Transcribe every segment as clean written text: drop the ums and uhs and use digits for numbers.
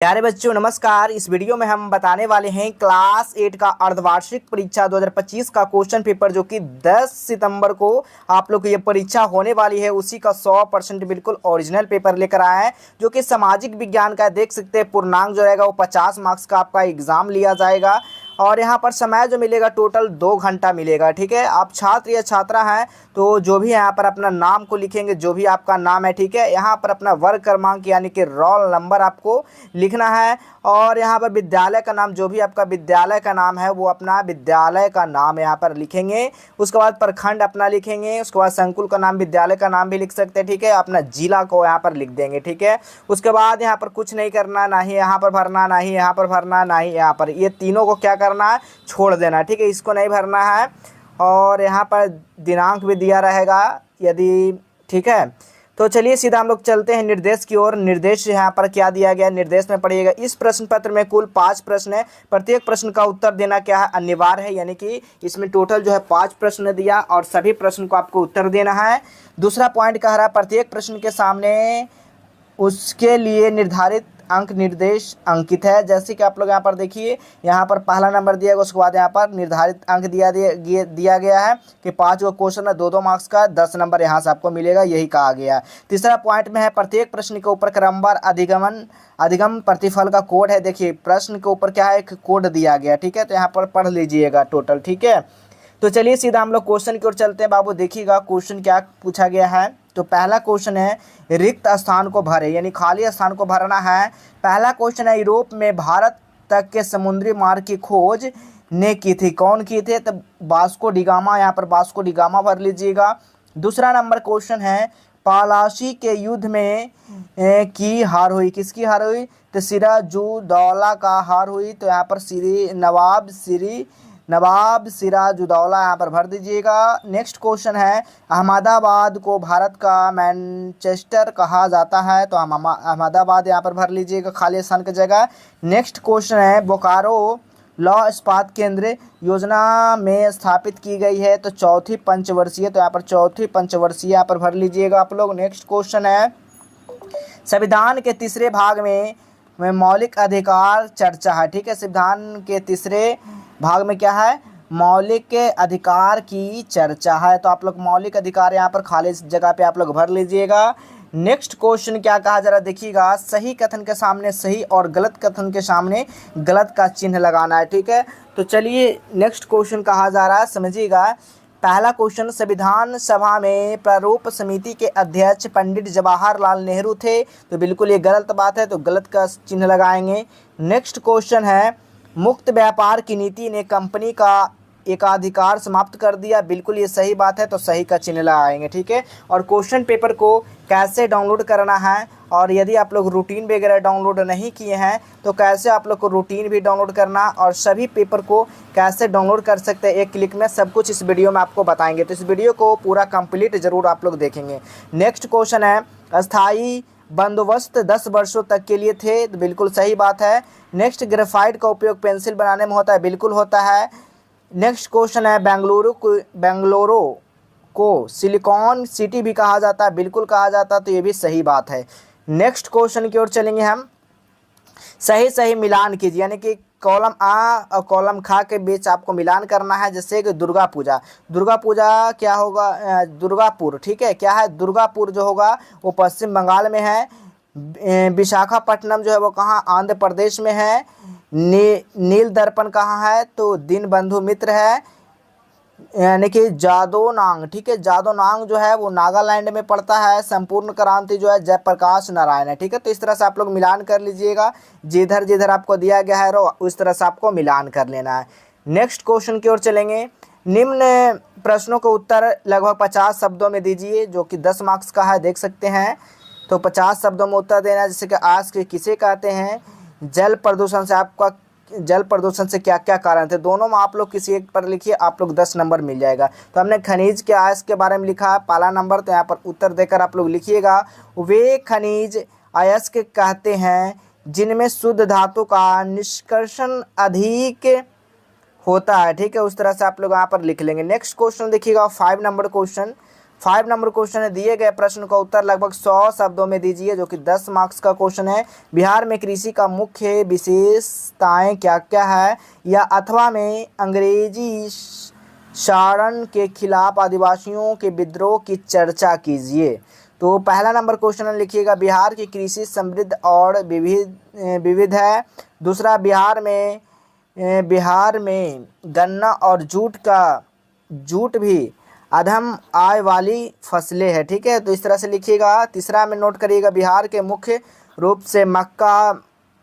प्यारे बच्चों नमस्कार। इस वीडियो में हम बताने वाले हैं क्लास 8 का अर्धवार्षिक परीक्षा 2025 का क्वेश्चन पेपर जो कि 10 सितंबर को आप लोग को ये परीक्षा होने वाली है। उसी का 100% बिल्कुल ओरिजिनल पेपर लेकर आया है जो कि सामाजिक विज्ञान का देख सकते हैं। पूर्णांक जो रहेगा वो 50 मार्क्स का आपका एग्जाम लिया जाएगा और यहाँ पर समय जो मिलेगा टोटल 2 घंटा मिलेगा। ठीक है, आप छात्र या छात्रा हैं तो जो भी यहाँ पर अपना नाम को लिखेंगे, जो भी आपका नाम है, ठीक है, यहाँ पर अपना वर्ग क्रमांक यानी कि रोल नंबर आपको लिखना है और यहाँ पर विद्यालय का नाम, जो भी आपका विद्यालय का नाम है वो अपना विद्यालय का नाम यहाँ पर लिखेंगे। उसके बाद प्रखंड अपना लिखेंगे, उसके बाद संकुल का नाम, विद्यालय का नाम भी लिख सकते हैं। ठीक है, अपना जिला को यहाँ पर लिख देंगे। ठीक है, उसके बाद यहाँ पर कुछ नहीं करना, ना ही यहाँ पर भरना, ना ही यहाँ पर भरना, ना ही यहाँ पर, ये तीनों को क्या करना है, छोड़ देना। ठीक है, इसको नहीं भरना है और यहाँ पर दिनांक भी दिया रहेगा यदि, ठीक है। तो चलिए सीधा हम लोग चलते हैं निर्देश की ओर। निर्देश यहाँ पर क्या दिया गया, निर्देश में पढ़िएगा। इस प्रश्न पत्र में कुल 5 प्रश्न है, प्रत्येक प्रश्न का उत्तर देना क्या है, अनिवार्य है। यानी कि इसमें टोटल जो है 5 प्रश्न दिया और सभी प्रश्न को आपको उत्तर देना है। दूसरा पॉइंट कह रहा है प्रत्येक प्रश्न के सामने उसके लिए निर्धारित अंक निर्देश अंकित है। जैसे कि आप लोग यहाँ पर देखिए, यहाँ पर पहला नंबर दिया गया, उसके बाद यहाँ पर निर्धारित अंक दिया गया है कि 5 गो क्वेश्चन है, 2-2 मार्क्स का, 10 नंबर यहाँ से आपको मिलेगा, यही कहा गया। तीसरा पॉइंट में है प्रत्येक प्रश्न के ऊपर क्रमवार अधिगम प्रतिफल का कोड है। देखिए प्रश्न के ऊपर क्या है, एक कोड दिया गया। ठीक है, तो यहाँ पर पढ़ लीजिएगा टोटल। ठीक है, तो चलिए सीधा हम लोग क्वेश्चन की ओर चलते हैं। बाबू देखिएगा क्वेश्चन क्या पूछा गया है। तो पहला क्वेश्चन है रिक्त स्थान को भरे, यानी खाली स्थान को भरना है। पहला क्वेश्चन है यूरोप में भारत तक के समुद्री मार्ग की खोज ने की थी, कौन की थे, तो वास्को डी गामा, यहाँ पर वास्को डी गामा भर लीजिएगा। दूसरा नंबर क्वेश्चन है पलासी के युद्ध में की हार हुई, किसकी हार हुई, तो सिराजुद्दौला का हार हुई। तो यहाँ पर नवाब सिराजुद्दौला यहाँ पर भर दीजिएगा। नेक्स्ट क्वेश्चन है अहमदाबाद को भारत का मैनचेस्टर कहा जाता है, तो हम अहमदाबाद यहाँ पर भर लीजिएगा खाली स्थान की जगह। नेक्स्ट क्वेश्चन है बोकारो लौह इस्पात केंद्र योजना में स्थापित की गई है, तो चौथी पंचवर्षीय, तो यहाँ पर चौथी पंचवर्षीय यहाँ पर भर लीजिएगा आप लोग। नेक्स्ट क्वेश्चन है संविधान के तीसरे भाग में मौलिक अधिकार चर्चा है। ठीक है, संविधान के तीसरे भाग में क्या है, मौलिक अधिकार की चर्चा है। तो आप लोग मौलिक अधिकार यहाँ पर खाली जगह पे आप लोग भर लीजिएगा। नेक्स्ट क्वेश्चन क्या कहा, जरा देखिएगा, सही कथन के सामने सही और गलत कथन के सामने गलत का चिन्ह लगाना है। ठीक है, तो चलिए नेक्स्ट क्वेश्चन कहा जा रहा है, समझिएगा। पहला क्वेश्चन संविधान सभा में प्रारूप समिति के अध्यक्ष पंडित जवाहरलाल नेहरू थे, तो बिल्कुल ये गलत बात है, तो गलत का चिन्ह लगाएंगे। नेक्स्ट क्वेश्चन है मुक्त व्यापार की नीति ने कंपनी का एकाधिकार समाप्त कर दिया, बिल्कुल ये सही बात है, तो सही का चिन्ह लगाएंगे। ठीक है, और क्वेश्चन पेपर को कैसे डाउनलोड करना है, और यदि आप लोग रूटीन वगैरह डाउनलोड नहीं किए हैं तो कैसे आप लोग को रूटीन भी डाउनलोड करना और सभी पेपर को कैसे डाउनलोड कर सकते हैं एक क्लिक में, सब कुछ इस वीडियो में आपको बताएंगे। तो इस वीडियो को पूरा कंप्लीट जरूर आप लोग देखेंगे। नेक्स्ट क्वेश्चन है अस्थाई बंदोबस्त 10 वर्षों तक के लिए थे, तो बिल्कुल सही बात है। नेक्स्ट ग्रेफाइट का उपयोग पेंसिल बनाने में होता है, बिल्कुल होता है। नेक्स्ट क्वेश्चन है बेंगलुरु को सिलिकॉन सिटी भी कहा जाता है, बिल्कुल कहा जाता है, तो ये भी सही बात है। नेक्स्ट क्वेश्चन की ओर चलेंगे हम। सही मिलान कीजिए, यानी कि कॉलम आ और कॉलम खा के बीच आपको मिलान करना है। जैसे कि दुर्गा पूजा क्या होगा, दुर्गापुर, ठीक है, क्या है, दुर्गापुर जो होगा वो पश्चिम बंगाल में है। विशाखापट्टनम जो है वो कहाँ, आंध्र प्रदेश में है। नील दर्पण कहाँ है, तो दीनबंधु मित्र है, यानी कि जादोनांग, ठीक है, जादोनांग जो है वो नागालैंड में पड़ता है। संपूर्ण क्रांति जो है जयप्रकाश नारायण है। ठीक है, तो इस तरह से आप लोग मिलान कर लीजिएगा, जिधर जिधर आपको दिया गया है रो उस तरह से आपको मिलान कर लेना है। नेक्स्ट क्वेश्चन की ओर चलेंगे। निम्न प्रश्नों को उत्तर लगभग 50 शब्दों में दीजिए, जो कि 10 मार्क्स का है, देख सकते हैं। तो 50 शब्दों में उत्तर देना है। जैसे कि आज के किसे कहते हैं, जल प्रदूषण से, आपका जल प्रदूषण से क्या क्या कारण थे, दोनों में आप लोग किसी एक पर लिखिए, आप लोग 10 नंबर मिल जाएगा। तो हमने खनिज के अयस्क के बारे में लिखा पहला नंबर, तो यहाँ पर उत्तर देकर आप लोग लिखिएगा। वे खनिज अयस्क कहते हैं जिनमें शुद्ध धातु का निष्कर्षण अधिक होता है। ठीक है, उस तरह से आप लोग यहाँ पर लिख लेंगे। नेक्स्ट क्वेश्चन देखिएगा, 5 नंबर क्वेश्चन। 5 नंबर क्वेश्चन है, दिए गए प्रश्न का उत्तर लगभग 100 शब्दों में दीजिए, जो कि 10 मार्क्स का क्वेश्चन है। बिहार में कृषि का मुख्य विशेषताएं क्या क्या है, या अथवा में अंग्रेजी शासन के खिलाफ आदिवासियों के विद्रोह की चर्चा कीजिए। तो पहला नंबर क्वेश्चन लिखिएगा, बिहार की कृषि समृद्ध और विविध है। दूसरा, बिहार में गन्ना और जूट भी अधम आय वाली फसलें हैं। ठीक है, तो इस तरह से लिखिएगा। तीसरा में नोट करिएगा, बिहार के मुख्य रूप से मक्का,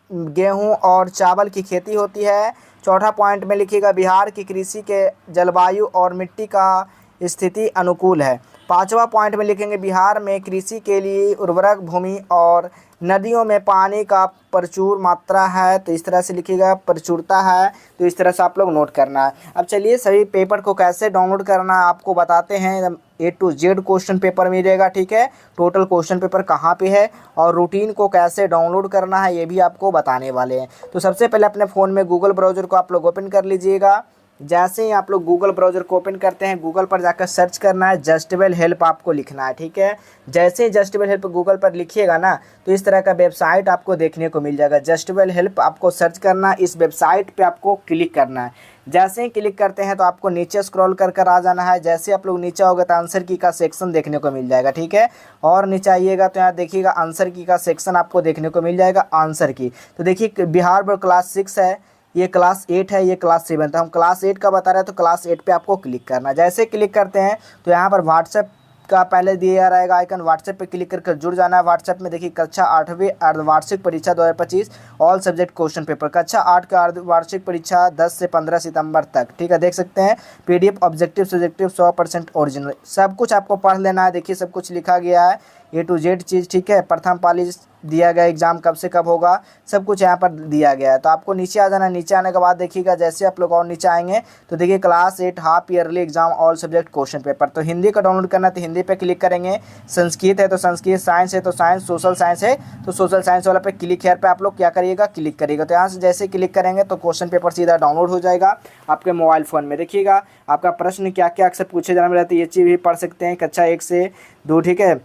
गेहूं और चावल की खेती होती है। चौथा पॉइंट में लिखिएगा, बिहार की कृषि के जलवायु और मिट्टी का स्थिति अनुकूल है। पांचवा पॉइंट में लिखेंगे, बिहार में कृषि के लिए उर्वरक भूमि और नदियों में पानी का प्रचुर मात्रा है। तो इस तरह से लिखिएगा, प्रचुरता है। तो इस तरह से आप लोग नोट करना है। अब चलिए सभी पेपर को कैसे डाउनलोड करना है आपको बताते हैं। A to Z question paper मिलेगा। ठीक है, टोटल क्वेश्चन पेपर कहाँ पे है और रूटीन को कैसे डाउनलोड करना है ये भी आपको बताने वाले हैं। तो सबसे पहले अपने फ़ोन में गूगल ब्राउज़र को आप लोग ओपन कर लीजिएगा। जैसे ही आप लोग गूगल ब्राउज़र को ओपन करते हैं, गूगल पर जाकर सर्च करना है, जस्टेबल हेल्प आपको लिखना है। ठीक है, जैसे ही जस्टेबल हेल्प गूगल पर लिखिएगा ना, तो इस तरह का वेबसाइट आपको देखने को मिल जाएगा। जस्टेबल हेल्प आपको सर्च करना है, इस वेबसाइट पे आपको क्लिक करना है। जैसे ही क्लिक करते हैं तो आपको नीचे स्क्रॉल कर आ जाना है। जैसे आप लोग नीचे आओगे तो आंसर की का सेक्शन देखने को मिल जाएगा। ठीक है, और नीचे आइएगा तो यहाँ देखिएगा आंसर की का सेक्शन आपको देखने को मिल जाएगा। आंसर की तो देखिए, बिहार बोर्ड क्लास 6 है, ये क्लास 8 है, ये क्लास 7 था। हम क्लास 8 का बता रहे हैं, तो क्लास 8 पे आपको क्लिक करना है। जैसे क्लिक करते हैं तो यहाँ पर व्हाट्सएप का पहले दिया रहेगा आइकन, व्हाट्सएप पे क्लिक करके जुड़ जाना है। व्हाट्सएप में देखिए, कक्षा 8वीं अर्धवार्षिक परीक्षा 2025 ऑल सब्जेक्ट क्वेश्चन पेपर, कक्षा 8 का अर्धवार्षिक परीक्षा 10 से 15 सितंबर तक। ठीक है, देख सकते हैं PDF ऑब्जेक्टिव सब्जेक्टिव 100% ओरिजिनल, सब कुछ आपको पढ़ लेना है। देखिए सब कुछ लिखा गया है, A to Z चीज़। ठीक है, प्रथम पाली दिया गया, एग्जाम कब से कब होगा, सब कुछ यहाँ पर दिया गया है। तो आपको नीचे आ जाना है। नीचे आने के बाद देखिएगा, जैसे आप लोग और नीचे आएंगे तो देखिए class 8 half yearly exam all subject question paper. तो हिंदी का डाउनलोड करना है तो हिंदी पे क्लिक करेंगे, संस्कृत है तो संस्कृत, साइंस है तो साइंस, सोशल साइंस है तो सोशल साइंस वाला पे क्लिक हेयर पे आप लोग क्या करिएगा, क्लिक करिएगा। तो यहाँ से जैसे क्लिक करेंगे तो क्वेश्चन पेपर सीधा डाउनलोड हो जाएगा आपके मोबाइल फ़ोन में। देखिएगा आपका प्रश्न क्या क्या अक्सर पूछे जाने में रहते हैं, ये चीज़ भी पढ़ सकते हैं। कक्षा 1 से 2। ठीक है,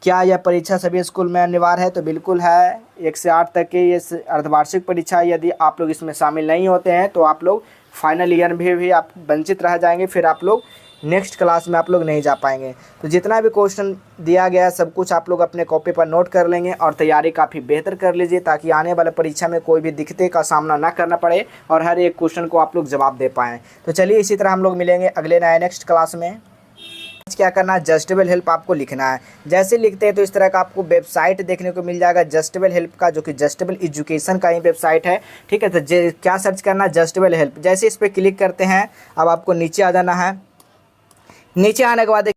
क्या यह परीक्षा सभी स्कूल में अनिवार्य है, तो बिल्कुल है। 1 से 8 तक के ये अर्धवार्षिक परीक्षा, यदि आप लोग इसमें शामिल नहीं होते हैं तो आप लोग फाइनल ईयर में भी आप वंचित रह जाएंगे, फिर आप लोग नेक्स्ट क्लास में आप लोग नहीं जा पाएंगे। तो जितना भी क्वेश्चन दिया गया है सब कुछ आप लोग अपने कॉपी पर नोट कर लेंगे और तैयारी काफ़ी बेहतर कर लीजिए, ताकि आने वाले परीक्षा में कोई भी दिक्कत का सामना ना करना पड़े और हर एक क्वेश्चन को आप लोग जवाब दे पाएँ। तो चलिए इसी तरह हम लोग मिलेंगे अगले नए नेक्स्ट क्लास में। क्या करना है, जस्टेबल हेल्प आपको लिखना है। जैसे लिखते हैं तो इस तरह का आपको वेबसाइट देखने को मिल जाएगा जस्टेबल हेल्प का, जो कि जस्टेबल एजुकेशन का ही वेबसाइट है। ठीक है, तो क्या सर्च करना है, जस्टेबल हेल्प। जैसे इस पर क्लिक करते हैं, अब आपको नीचे आ जाना है। नीचे आने के बाद